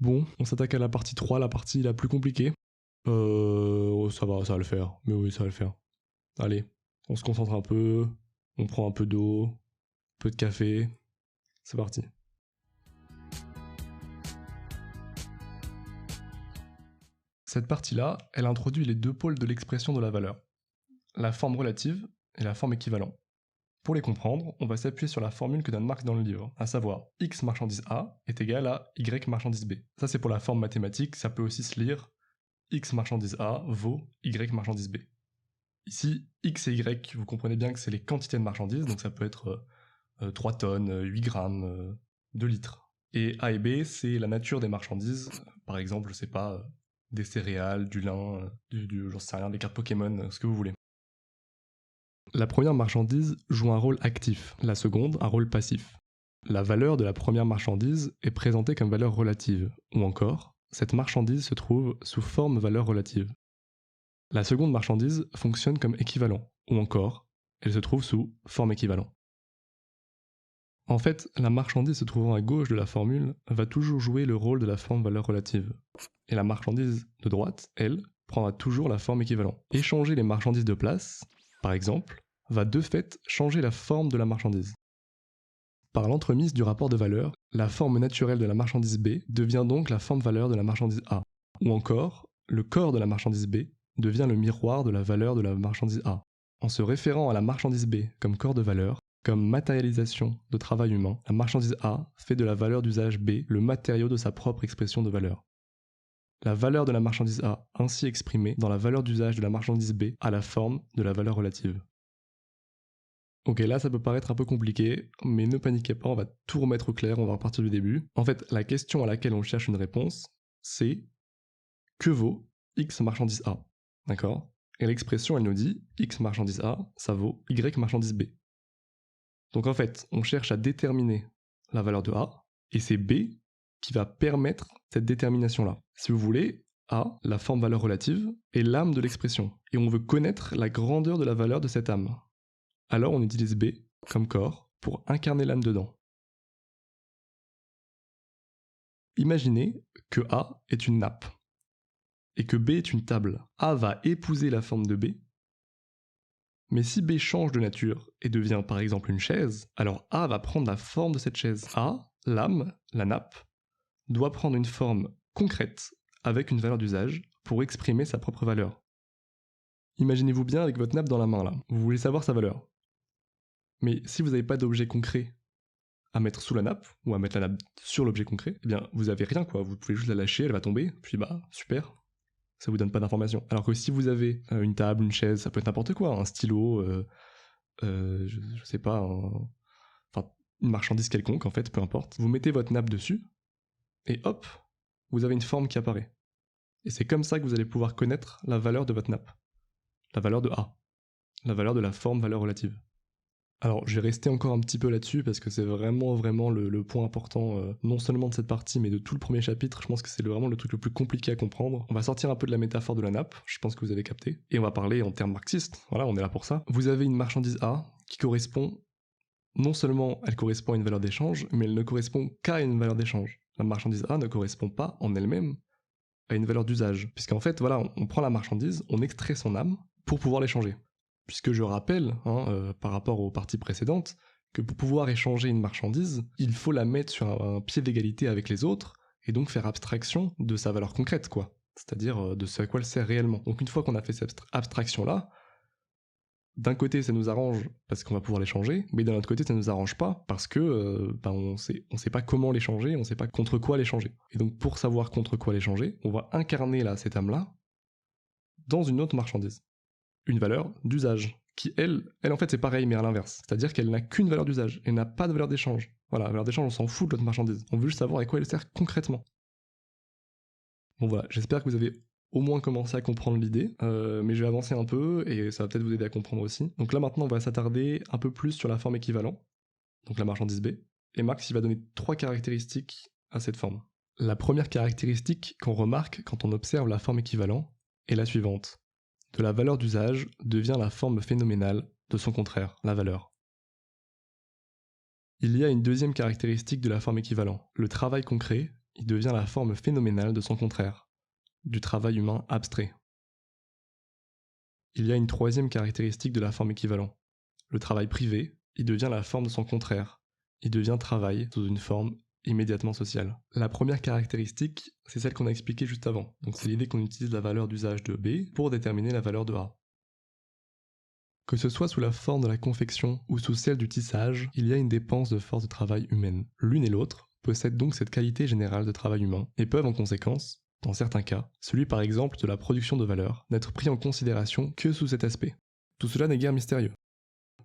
Bon, on s'attaque à la partie 3, la partie la plus compliquée. Ça va le faire. Mais oui, ça va le faire. Allez, on se concentre un peu, on prend un peu d'eau, un peu de café. C'est parti. Cette partie-là, elle introduit les deux pôles de l'expression de la valeur, la forme relative et la forme équivalente. Pour les comprendre, on va s'appuyer sur la formule que donne Marx dans le livre, à savoir x marchandise A est égal à y marchandise B. Ça c'est pour la forme mathématique, ça peut aussi se lire x marchandise A vaut y marchandise B. Ici, x et y, vous comprenez bien que c'est les quantités de marchandises, donc ça peut être 3 tonnes, 8 grammes, 2 litres. Et A et B, c'est la nature des marchandises, par exemple, je sais pas, des céréales, du lin, j'en sais rien, des cartes Pokémon, ce que vous voulez. La première marchandise joue un rôle actif, la seconde un rôle passif. La valeur de la première marchandise est présentée comme valeur relative, ou encore, cette marchandise se trouve sous forme valeur relative. La seconde marchandise fonctionne comme équivalent, ou encore, elle se trouve sous forme équivalent. En fait, la marchandise se trouvant à gauche de la formule va toujours jouer le rôle de la forme valeur relative. Et la marchandise de droite, elle, prendra toujours la forme équivalent. Échanger les marchandises de place, par exemple, va de fait changer la forme de la marchandise. Par l'entremise du rapport de valeur, la forme naturelle de la marchandise B devient donc la forme valeur de la marchandise A. Ou encore, le corps de la marchandise B devient le miroir de la valeur de la marchandise A. En se référant à la marchandise B comme corps de valeur, comme matérialisation de travail humain, la marchandise A fait de la valeur d'usage B le matériau de sa propre expression de valeur. La valeur de la marchandise A, ainsi exprimée dans la valeur d'usage de la marchandise B, a la forme de la valeur relative. Ok, là ça peut paraître un peu compliqué, mais ne paniquez pas, on va tout remettre au clair, on va repartir du début. En fait, la question à laquelle on cherche une réponse, c'est que vaut X marchandise A, d'accord? Et l'expression, elle nous dit X marchandise A, ça vaut Y marchandise B. Donc en fait, on cherche à déterminer la valeur de A, et c'est B qui va permettre cette détermination-là. Si vous voulez, A, la forme valeur relative, est l'âme de l'expression, et on veut connaître la grandeur de la valeur de cette âme. Alors on utilise B comme corps pour incarner l'âme dedans. Imaginez que A est une nappe, et que B est une table. A va épouser la forme de B, mais si B change de nature et devient par exemple une chaise, alors A va prendre la forme de cette chaise. A, l'âme, la nappe, doit prendre une forme concrète avec une valeur d'usage pour exprimer sa propre valeur. Imaginez-vous bien avec votre nappe dans la main là, vous voulez savoir sa valeur. Mais si vous n'avez pas d'objet concret à mettre sous la nappe, ou à mettre la nappe sur l'objet concret, eh bien vous avez rien quoi, vous pouvez juste la lâcher, elle va tomber, puis bah super, ça vous donne pas d'informations. Alors que si vous avez une table, une chaise, ça peut être n'importe quoi, un stylo, je sais pas, enfin une marchandise quelconque en fait, peu importe, vous mettez votre nappe dessus, et hop, vous avez une forme qui apparaît. Et c'est comme ça que vous allez pouvoir connaître la valeur de votre nappe, la valeur de A, la valeur de la forme valeur relative. Alors, je vais rester encore un petit peu là-dessus parce que c'est vraiment le point important, non seulement de cette partie, mais de tout le premier chapitre. Je pense que c'est vraiment le truc le plus compliqué à comprendre. On va sortir un peu de la métaphore de la nappe, je pense que vous avez capté, et on va parler en termes marxistes. Voilà, on est là pour ça. Vous avez une marchandise A qui correspond, non seulement elle correspond à une valeur d'échange, mais elle ne correspond qu'à une valeur d'échange. La marchandise A ne correspond pas en elle-même à une valeur d'usage, puisqu'en fait, voilà, on prend la marchandise, on extrait son âme pour pouvoir l'échanger. Puisque je rappelle, par rapport aux parties précédentes, que pour pouvoir échanger une marchandise, il faut la mettre sur un pied d'égalité avec les autres, et donc faire abstraction de sa valeur concrète, quoi. C'est-à-dire de ce à quoi elle sert réellement. Donc une fois qu'on a fait cette abstraction-là, d'un côté ça nous arrange parce qu'on va pouvoir l'échanger, mais d'un autre côté ça nous arrange pas parce que on sait pas comment l'échanger, on sait pas contre quoi l'échanger. Et donc pour savoir contre quoi l'échanger, on va incarner là cette âme-là dans une autre marchandise. Une valeur d'usage, qui elle en fait c'est pareil mais à l'inverse. C'est-à-dire qu'elle n'a qu'une valeur d'usage, elle n'a pas de valeur d'échange. Voilà, la valeur d'échange on s'en fout de l'autre marchandise, on veut juste savoir à quoi elle sert concrètement. Bon voilà, j'espère que vous avez au moins commencé à comprendre l'idée, mais je vais avancer un peu et ça va peut-être vous aider à comprendre aussi. Donc là maintenant on va s'attarder un peu plus sur la forme équivalent, donc la marchandise B, et Marx il va donner 3 caractéristiques à cette forme. La première caractéristique qu'on remarque quand on observe la forme équivalent est la suivante. De la valeur d'usage devient la forme phénoménale de son contraire, la valeur. Il y a une deuxième caractéristique de la forme équivalent. Le travail concret, il devient la forme phénoménale de son contraire, du travail humain abstrait. Il y a une troisième caractéristique de la forme équivalent. Le travail privé, il devient la forme de son contraire. Il devient travail sous une forme immédiatement sociale. La première caractéristique, c'est celle qu'on a expliquée juste avant. Donc c'est l'idée qu'on utilise la valeur d'usage de B pour déterminer la valeur de A. Que ce soit sous la forme de la confection ou sous celle du tissage, il y a une dépense de force de travail humaine. L'une et l'autre possèdent donc cette qualité générale de travail humain et peuvent en conséquence, dans certains cas, celui par exemple de la production de valeur, n'être pris en considération que sous cet aspect. Tout cela n'est guère mystérieux.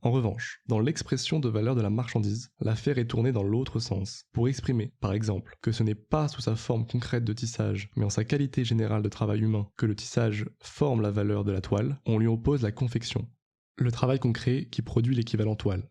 En revanche, dans l'expression de valeur de la marchandise, l'affaire est tournée dans l'autre sens, pour exprimer, par exemple, que ce n'est pas sous sa forme concrète de tissage, mais en sa qualité générale de travail humain, que le tissage forme la valeur de la toile, on lui oppose la confection, le travail concret qui produit l'équivalent toile.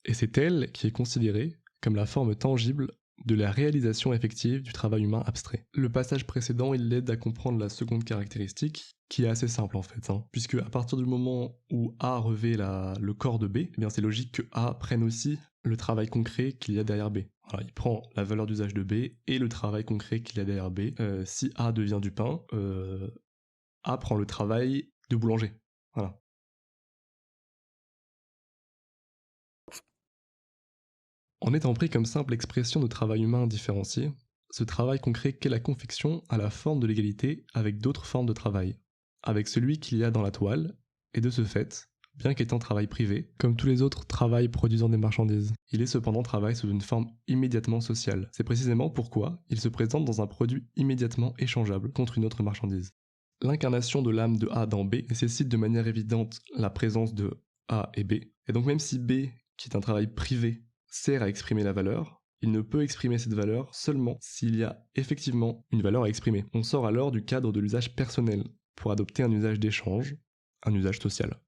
Et c'est elle qui est considérée comme la forme tangible de la réalisation effective du travail humain abstrait. Le passage précédent, il l'aide à comprendre la seconde caractéristique, qui est assez simple en fait, puisque à partir du moment où A revêt le corps de B, eh bien c'est logique que A prenne aussi le travail concret qu'il y a derrière B. Voilà, il prend la valeur d'usage de B et le travail concret qu'il y a derrière B. Si A devient du pain, A prend le travail de boulanger. Voilà. En étant pris comme simple expression de travail humain différencié, ce travail concret qu'est la confection a la forme de l'égalité avec d'autres formes de travail, avec celui qu'il y a dans la toile, et de ce fait, bien qu'étant travail privé, comme tous les autres travails produisant des marchandises, il est cependant travail sous une forme immédiatement sociale. C'est précisément pourquoi il se présente dans un produit immédiatement échangeable contre une autre marchandise. L'incarnation de l'âme de A dans B nécessite de manière évidente la présence de A et B, et donc même si B, qui est un travail privé, sert à exprimer la valeur, il ne peut exprimer cette valeur seulement s'il y a effectivement une valeur à exprimer. On sort alors du cadre de l'usage personnel pour adopter un usage d'échange, un usage social.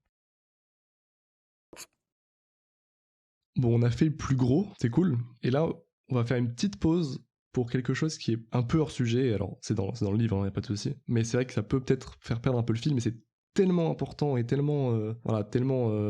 Bon, on a fait le plus gros, c'est cool, et là, on va faire une petite pause pour quelque chose qui est un peu hors sujet. Alors c'est dans le livre, y a pas de souci, mais c'est vrai que ça peut peut-être faire perdre un peu le film, mais c'est tellement important et tellement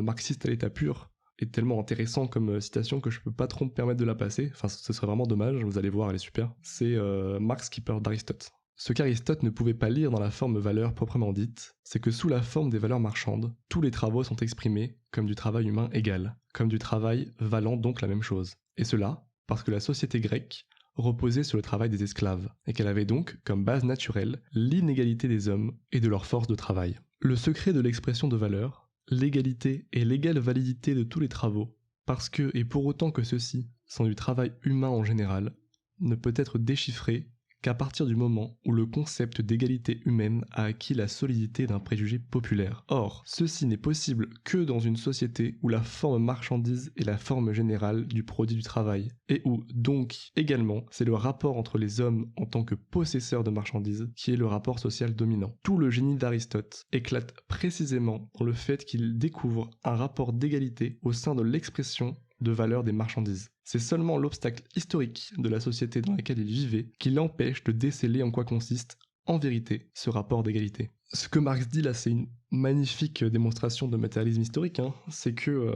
marxiste à l'état pur et tellement intéressant comme citation que je peux pas trop me permettre de la passer. Enfin, ce serait vraiment dommage. Vous allez voir, elle est super. C'est Marx qui parle d'Aristote. Ce qu'Aristote ne pouvait pas lire dans la forme valeur proprement dite, c'est que sous la forme des valeurs marchandes, tous les travaux sont exprimés comme du travail humain égal, comme du travail valant donc la même chose. Et cela parce que la société grecque reposait sur le travail des esclaves, et qu'elle avait donc comme base naturelle l'inégalité des hommes et de leur force de travail. Le secret de l'expression de valeur, l'égalité et l'égale validité de tous les travaux, parce que et pour autant que ceux-ci sont du travail humain en général, ne peut être déchiffré qu'à partir du moment où le concept d'égalité humaine a acquis la solidité d'un préjugé populaire. Or, ceci n'est possible que dans une société où la forme marchandise est la forme générale du produit du travail, et où, donc, également, c'est le rapport entre les hommes en tant que possesseurs de marchandises qui est le rapport social dominant. Tout le génie d'Aristote éclate précisément dans le fait qu'il découvre un rapport d'égalité au sein de l'expression de valeur des marchandises. C'est seulement l'obstacle historique de la société dans laquelle il vivait qui l'empêche de déceler en quoi consiste, en vérité, ce rapport d'égalité. Ce que Marx dit là, c'est une magnifique démonstration de matérialisme historique, c'est que,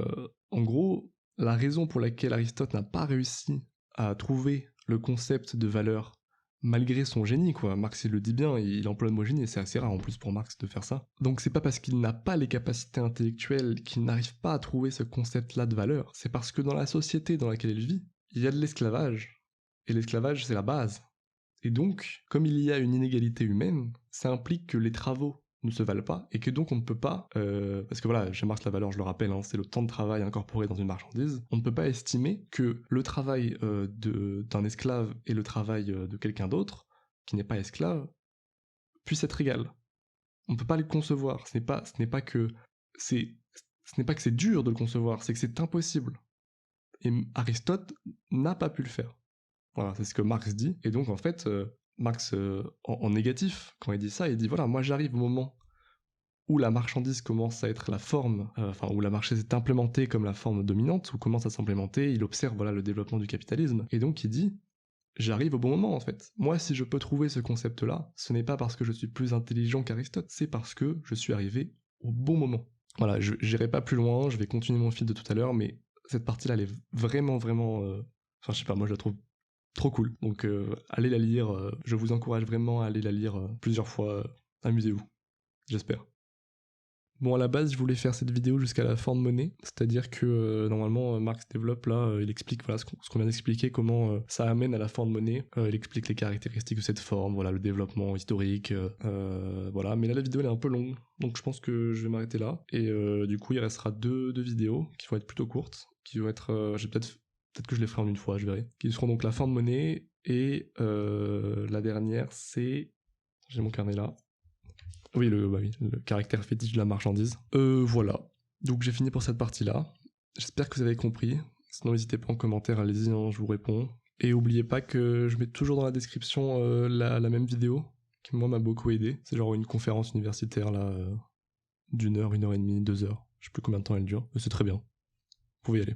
en gros, la raison pour laquelle Aristote n'a pas réussi à trouver le concept de valeur malgré son génie, quoi. Marx, il le dit bien, il emploie le mot génie, et c'est assez rare en plus pour Marx de faire ça. Donc c'est pas parce qu'il n'a pas les capacités intellectuelles qu'il n'arrive pas à trouver ce concept-là de valeur, c'est parce que dans la société dans laquelle il vit, il y a de l'esclavage. Et l'esclavage, c'est la base. Et donc, comme il y a une inégalité humaine, ça implique que les travaux ne se valent pas, et que donc on ne peut pas, parce que voilà, chez Marx la valeur, je le rappelle, c'est le temps de travail incorporé dans une marchandise, on ne peut pas estimer que le travail d'un esclave et le travail de quelqu'un d'autre, qui n'est pas esclave, puisse être égal. On ne peut pas le concevoir, ce n'est pas que c'est dur de le concevoir, c'est que c'est impossible. Et Aristote n'a pas pu le faire. Voilà, c'est ce que Marx dit, et donc en fait, Marx, en négatif, quand il dit ça, il dit voilà, moi j'arrive au moment où la marchandise commence à être la forme, où la marchandise est implémentée comme la forme dominante, ou commence à s'implémenter, il observe voilà, le développement du capitalisme, et donc il dit j'arrive au bon moment en fait. Moi, si je peux trouver ce concept-là, ce n'est pas parce que je suis plus intelligent qu'Aristote, c'est parce que je suis arrivé au bon moment. Voilà, je n'irai pas plus loin, je vais continuer mon fil de tout à l'heure, mais cette partie-là, elle est vraiment, vraiment... Enfin, je sais pas, moi je la trouve Trop cool. Donc allez la lire, je vous encourage vraiment à aller la lire plusieurs fois, amusez-vous, j'espère. Bon, à la base, je voulais faire cette vidéo jusqu'à la forme monnaie, c'est-à-dire que normalement, Marx développe là, il explique voilà, ce qu'on vient d'expliquer, comment ça amène à la forme monnaie, il explique les caractéristiques de cette forme, voilà, le développement historique, voilà. Mais là, la vidéo elle est un peu longue, donc je pense que je vais m'arrêter là. Et du coup, il restera deux vidéos qui vont être plutôt courtes, qui vont être, peut-être que je les ferai en une fois, je verrai. Qui seront donc la forme monnaie et la dernière, c'est, j'ai mon carnet là. Oui, le caractère fétiche de la marchandise. Voilà. Donc j'ai fini pour cette partie-là. J'espère que vous avez compris. Sinon, n'hésitez pas en commentaire, allez-y, hein, je vous réponds. Et n'oubliez pas que je mets toujours dans la description la même vidéo, qui moi m'a beaucoup aidé. C'est genre une conférence universitaire là, d'1 heure, 1 heure et demie, 2 heures. Je sais plus combien de temps elle dure, mais c'est très bien. Vous pouvez y aller.